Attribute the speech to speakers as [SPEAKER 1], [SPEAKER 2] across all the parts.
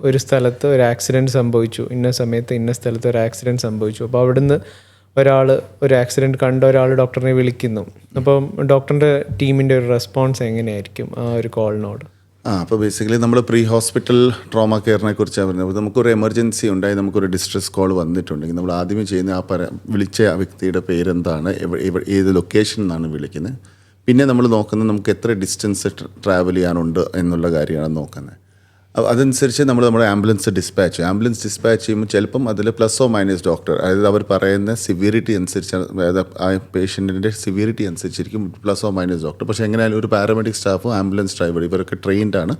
[SPEAKER 1] ഒരു സ്ഥലത്ത് ഒരു ആക്സിഡൻറ്റ് സംഭവിച്ചു, ഇന്ന സമയത്ത് ഇന്ന സ്ഥലത്ത് ഒരു ആക്സിഡൻറ്റ് സംഭവിച്ചു. അപ്പോൾ അവിടുന്ന് ഒരു ആക്സിഡൻറ്റ് കണ്ട ഒരാൾ ഡോക്ടറിനെ വിളിക്കുന്നു. അപ്പം ഡോക്ടറിൻ്റെ ടീമിൻ്റെ ഒരു റെസ്പോൺസ് എങ്ങനെയായിരിക്കും ആ ഒരു കോളിനോട്?
[SPEAKER 2] അപ്പോൾ ബേസിക്കലി നമ്മൾ പ്രീ ഹോസ്പിറ്റൽ ട്രോമ കെയറിനെ കുറിച്ചാണ് പറയുന്നത്. അപ്പോൾ നമുക്കൊരു എമർജൻസി ഉണ്ടായി, നമുക്കൊരു ഡിസ്ട്രെസ് കോൾ വന്നിട്ടുണ്ടെങ്കിൽ നമ്മൾ ആദ്യമേ ചെയ്യുന്ന വിളിച്ച ആ വ്യക്തിയുടെ പേരെന്താണ്, ഏത് ലൊക്കേഷനിൽ നിന്നാണ് വിളിക്കുന്നത്, പിന്നെ നമ്മൾ നോക്കുന്നത് നമുക്ക് എത്ര ഡിസ്റ്റൻസ് ട്രാവൽ ചെയ്യാനുണ്ട് എന്നുള്ള കാര്യമാണ് നോക്കുന്നത്. അതനുസരിച്ച് നമ്മുടെ ആംബുലൻസ് ഡിസ്പാച്ച് ചെയ്യുമ്പോൾ ചിലപ്പം അതിൽ പ്ലസ് ഓ മൈനസ് ഡോക്ടർ, അതായത് അവർ പറയുന്ന സിവിയറിറ്റി അനുസരിച്ച്, അതായത് ആ പേഷ്യൻറ്റിൻ്റെ സിവിയറിറ്റി അനുസരിച്ചിരിക്കും പ്ലസ് ഓ മൈനസ് ഡോക്ടർ. പക്ഷേ എങ്ങനെയായാലും ഒരു പാരാമെഡിക് സ്റ്റാഫും ആംബുലൻസ് ഡ്രൈവർ ഇവരൊക്കെ ട്രെയിൻഡാണ്.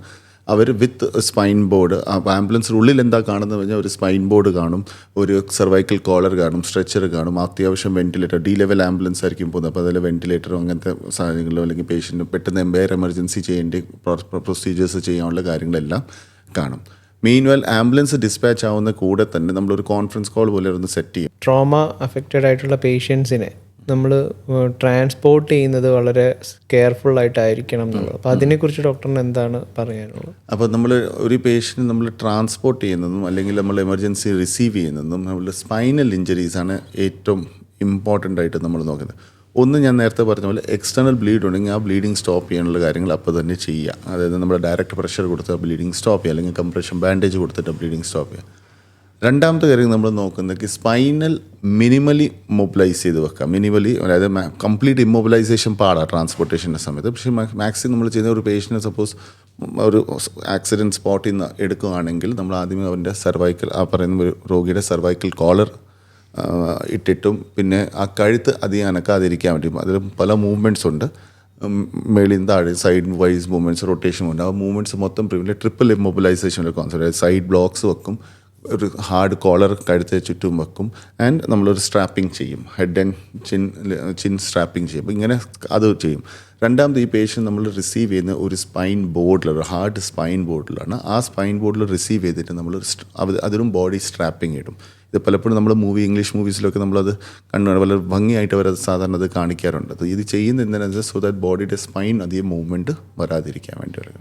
[SPEAKER 2] അവർ വിത്ത് സ്പൈൻ ബോർഡ്, ആംബുലൻസിനുള്ളിൽ എന്താ കാണുന്നത് കഴിഞ്ഞാൽ ഒരു സ്പൈൻ ബോർഡ് കാണും, ഒരു സെർവൈക്കൽ കോളർ കാണും, സ്ട്രെച്ചർ കാണും, അത്യാവശ്യം വെന്റിലേറ്റർ, ഡി ലെവൽ ആംബുലൻസ് ആയിരിക്കും പോകുന്നത്. അപ്പോൾ അതിൽ വെന്റിലേറ്ററോ അങ്ങനത്തെ സാധനങ്ങളോ അല്ലെങ്കിൽ പേഷ്യൻറ്റ് പെട്ടെന്ന് എമർജൻസി ചെയ്യേണ്ട പ്രൊസീജിയേഴ്സ് ചെയ്യാനുള്ള കാര്യങ്ങളെല്ലാം കാണും. മീൻവെൽ ആംബുലൻസ് ഡിസ്പാച്ച് ആവുന്ന കൂടെ തന്നെ നമ്മളൊരു കോൺഫറൻസ് കോൾ പോലെ ഒന്ന് സെറ്റ് ചെയ്യും.
[SPEAKER 1] ട്രോമ അഫക്റ്റഡ് ആയിട്ടുള്ള പേഷ്യൻസിനെ നമ്മൾ ട്രാൻസ്പോർട്ട് ചെയ്യുന്നത് വളരെ കെയർഫുള്ളായിട്ടായിരിക്കണം എന്നുള്ളത്. അപ്പോൾ അതിനെക്കുറിച്ച് ഡോക്ടറിന് എന്താണ് പറയാനുള്ളത്?
[SPEAKER 2] അപ്പോൾ നമ്മൾ ഒരു പേഷ്യൻറ്റ് നമ്മൾ ട്രാൻസ്പോർട്ട് ചെയ്യുന്നതും അല്ലെങ്കിൽ നമ്മൾ എമർജൻസി റിസീവ് ചെയ്യുന്നതും നമ്മൾ സ്പൈനൽ ഇഞ്ചറീസാണ് ഏറ്റവും ഇമ്പോർട്ടൻ്റ് ആയിട്ട് നമ്മൾ നോക്കുന്നത്. ഒന്ന്, ഞാൻ നേരത്തെ പറഞ്ഞ പോലെ എക്സ്റ്റേണൽ ബ്ലീഡ് ഉണ്ടെങ്കിൽ ആ ബ്ലീഡിങ് സ്റ്റോപ്പ് ചെയ്യാനുള്ള കാര്യങ്ങൾ അപ്പോൾ തന്നെ ചെയ്യുക. അതായത് നമ്മൾ ഡയറക്റ്റ് പ്രഷർ കൊടുത്ത് ബ്ലീഡിങ് സ്റ്റോപ്പ് ചെയ്യുക, അല്ലെങ്കിൽ കംപ്രഷൻ ബാൻഡേജ് കൊടുത്തിട്ട് ബ്ലീഡിങ് സ്റ്റോപ്പ് ചെയ്യുക. രണ്ടാമത്തെ കാര്യം നമ്മൾ നോക്കുന്നത് സ്പൈനൽ മിനിമലി മൊബിലൈസ് ചെയ്ത് വെക്കുക. മിനിമലി, അതായത് കംപ്ലീറ്റ് ഇമ്മൊബിലൈസേഷൻ പാടാണ് ട്രാൻസ്പോർട്ടേഷൻ്റെ സമയത്ത്. പക്ഷേ മാക്സിമം നമ്മൾ ചെയ്യുന്ന ഒരു പേഷ്യൻറ്റ് സപ്പോസ് ഒരു ആക്സിഡൻറ്റ് സ്പോട്ടിൽ നിന്ന് എടുക്കുകയാണെങ്കിൽ നമ്മൾ ആദ്യമേ അവൻ്റെ സർവൈക്കൽ, ആ പറയുന്ന ഒരു രോഗിയുടെ സർവൈക്കൽ കോളർ ഇട്ടിട്ടും പിന്നെ ആ കഴുത്ത് അധികം അനക്കാതിരിക്കാൻ പറ്റും. അതിൽ പല മൂവ്മെൻറ്റ്സ് ഉണ്ട്, മേളിൽ താഴെ സൈഡ് വൈസ് മൂവ്മെൻറ്റ്സ്, റൊട്ടേഷൻ ഉണ്ട്. ആ മൂവ്മെൻറ്റ്സ് മൊത്തം ട്രിപ്പിൾ ഇമ്മൊബിലൈസേഷൻ്റെ കോൺസെപ്റ്റ്. സൈഡ് ബ്ലോക്സ് വെക്കും, ഒരു ഹാർഡ് കോളർ കഴുത്തെ ചുറ്റും വെക്കും, ആൻഡ് നമ്മളൊരു സ്ട്രാപ്പിംഗ് ചെയ്യും, ഹെഡ് ആൻഡ് ചിൻ സ്ട്രാപ്പിംഗ് ചെയ്യും. ഇങ്ങനെ അത് ചെയ്യും. രണ്ടാമത് ഈ പേഷ്യൻ്റ് നമ്മൾ റിസീവ് ചെയ്യുന്ന ഒരു സ്പൈൻ ബോർഡിൽ, ഒരു ഹാർഡ് സ്പൈൻ ബോർഡിലാണ്. ആ സ്പൈൻ ബോർഡിൽ റിസീവ് ചെയ്തിട്ട് നമ്മൾ അതിലും ബോഡി സ്ട്രാപ്പിംഗ് ഇടും. ഇത് പലപ്പോഴും നമ്മൾ ഇംഗ്ലീഷ് മൂവീസിലൊക്കെ നമ്മളത് കണ്ടുകൊണ്ട് വളരെ ഭംഗിയായിട്ട് അവരത് സാധാരണ അത് കാണിക്കാറുണ്ട്. ഇത് ചെയ്യുന്നത് എന്താണെന്ന് വെച്ചാൽ സോ ദാറ്റ് ബോഡിയുടെ സ്പൈൻ അധികം മൂവ്മെൻറ്റ് വരാതിരിക്കാൻ വേണ്ടിയുള്ള.